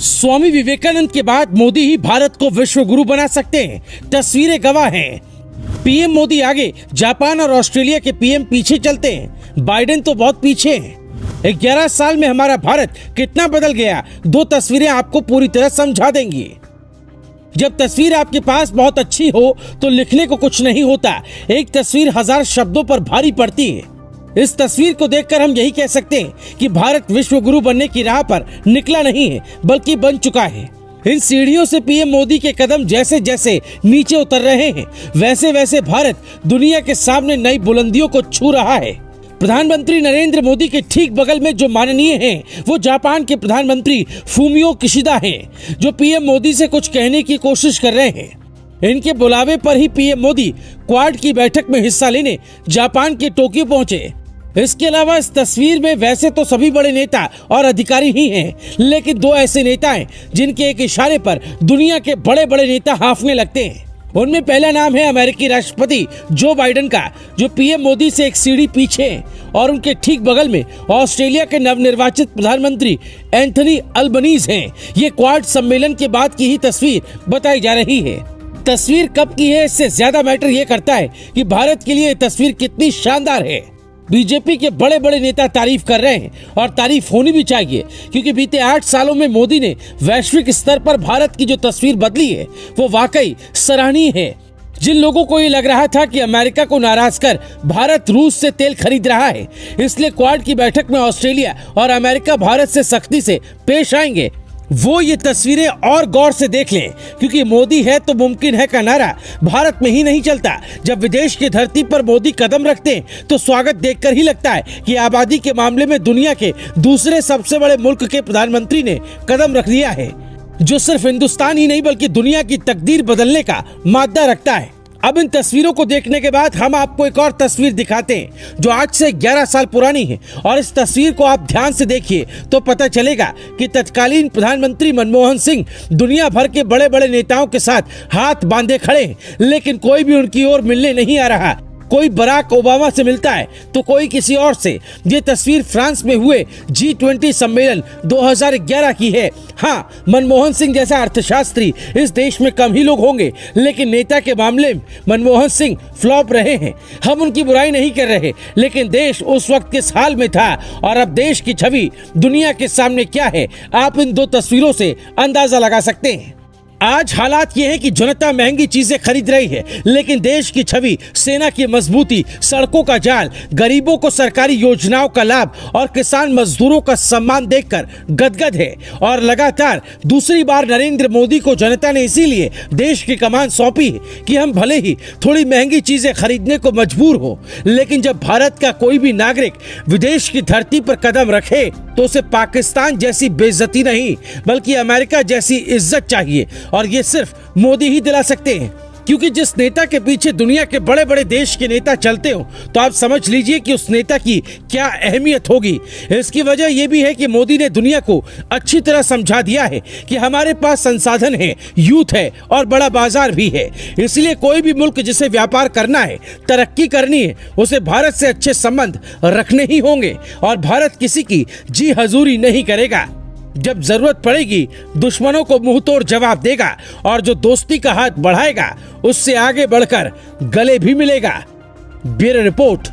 स्वामी विवेकानंद के बाद मोदी ही भारत को विश्व गुरु बना सकते हैं, तस्वीरें गवाह हैं। पीएम मोदी आगे, जापान और ऑस्ट्रेलिया के पीएम पीछे चलते हैं। बाइडेन तो बहुत पीछे हैं। 11 साल में हमारा भारत कितना बदल गया, 2 तस्वीरें आपको पूरी तरह समझा देंगी। जब तस्वीर आपके पास बहुत अच्छी हो तो लिखने को कुछ नहीं होता। एक तस्वीर 1000 शब्दों पर भारी पड़ती है। इस तस्वीर को देखकर हम यही कह सकते हैं कि भारत विश्व गुरु बनने की राह पर निकला नहीं है, बल्कि बन चुका है। इन सीढ़ियों से पीएम मोदी के कदम जैसे जैसे नीचे उतर रहे हैं, वैसे वैसे भारत दुनिया के सामने नई बुलंदियों को छू रहा है। प्रधानमंत्री नरेंद्र मोदी के ठीक बगल में जो माननीय हैं, वो जापान के प्रधानमंत्री फूमियो किशिदा हैं, जो पीएम मोदी से कुछ कहने की कोशिश कर रहे हैं। इनके बुलावे पर ही पीएम मोदी क्वाड की बैठक में हिस्सा लेने जापान के टोक्यो पहुंचे। इसके अलावा इस तस्वीर में वैसे तो सभी बड़े नेता और अधिकारी ही हैं, लेकिन 2 ऐसे नेता हैं जिनके एक इशारे पर दुनिया के बड़े बड़े नेता हांफने लगते हैं। उनमें पहला नाम है अमेरिकी राष्ट्रपति जो बाइडेन का, जो पीएम मोदी से एक सीढ़ी पीछे हैं, और उनके ठीक बगल में ऑस्ट्रेलिया के नवनिर्वाचित प्रधानमंत्री एंथनी अल्बनीज हैं। ये क्वाड सम्मेलन के बाद की ही तस्वीर बताई जा रही है। तस्वीर कब की है, इससे ज्यादा मैटर ये करता है कि भारत के लिए ये तस्वीर कितनी शानदार है। बीजेपी के बड़े बड़े नेता तारीफ कर रहे हैं, और तारीफ होनी भी चाहिए, क्योंकि बीते 8 सालों में मोदी ने वैश्विक स्तर पर भारत की जो तस्वीर बदली है, वो वाकई सराहनीय है। जिन लोगों को ये लग रहा था कि अमेरिका को नाराज कर भारत रूस से तेल खरीद रहा है, इसलिए क्वाड की बैठक में ऑस्ट्रेलिया और अमेरिका भारत से सख्ती से पेश आएंगे, वो ये तस्वीरें और गौर से देख लें, क्योंकि मोदी है तो मुमकिन है का नारा भारत में ही नहीं चलता। जब विदेश की धरती पर मोदी कदम रखते हैं तो स्वागत देखकर ही लगता है कि आबादी के मामले में दुनिया के दूसरे सबसे बड़े मुल्क के प्रधानमंत्री ने कदम रख दिया है, जो सिर्फ हिंदुस्तान ही नहीं बल्कि दुनिया की तकदीर बदलने का मादा रखता है। अब इन तस्वीरों को देखने के बाद हम आपको एक और तस्वीर दिखाते हैं जो आज से 11 साल पुरानी है, और इस तस्वीर को आप ध्यान से देखिए तो पता चलेगा कि तत्कालीन प्रधानमंत्री मनमोहन सिंह दुनिया भर के बड़े बड़े नेताओं के साथ हाथ बांधे खड़े हैं, लेकिन कोई भी उनकी ओर मिलने नहीं आ रहा। कोई बराक ओबामा से मिलता है तो कोई किसी और से। ये तस्वीर फ्रांस में हुए G20 सम्मेलन 2011 की है। हाँ, मनमोहन सिंह जैसा अर्थशास्त्री इस देश में कम ही लोग होंगे, लेकिन नेता के मामले में मनमोहन सिंह फ्लॉप रहे हैं। हम उनकी बुराई नहीं कर रहे, लेकिन देश उस वक्त किस हाल में था और अब देश की छवि दुनिया के सामने क्या है, आप इन 2 तस्वीरों से अंदाजा लगा सकते हैं। आज हालात ये है कि जनता महंगी चीजें खरीद रही है, लेकिन देश की छवि, सेना की मजबूती, सड़कों का जाल, गरीबों को सरकारी योजनाओं का लाभ और किसान मजदूरों का सम्मान देखकर गदगद है। और लगातार दूसरी बार नरेंद्र मोदी को जनता ने इसीलिए देश की कमान सौंपी है कि हम भले ही थोड़ी महंगी चीजें खरीदने को मजबूर हो, लेकिन जब भारत का कोई भी नागरिक विदेश की धरती पर कदम रखे तो उसे पाकिस्तान जैसी बेइज्जती नहीं, बल्कि अमेरिका जैसी इज्जत चाहिए। और ये सिर्फ मोदी ही दिला सकते हैं, क्योंकि जिस नेता के पीछे दुनिया के बड़े बड़े देश के नेता चलते हो तो आप समझ लीजिए कि उस नेता की क्या अहमियत होगी। इसकी वजह यह भी है कि मोदी ने दुनिया को अच्छी तरह समझा दिया है कि हमारे पास संसाधन है, यूथ है और बड़ा बाजार भी है। इसलिए कोई भी मुल्क जिसे व्यापार करना है, तरक्की करनी है, उसे भारत से अच्छे संबंध रखने ही होंगे, और भारत किसी की जी हजूरी नहीं करेगा। जब जरूरत पड़ेगी दुश्मनों को मुंह तोड़ जवाब देगा, और जो दोस्ती का हाथ बढ़ाएगा उससे आगे बढ़कर गले भी मिलेगा। Bureau report.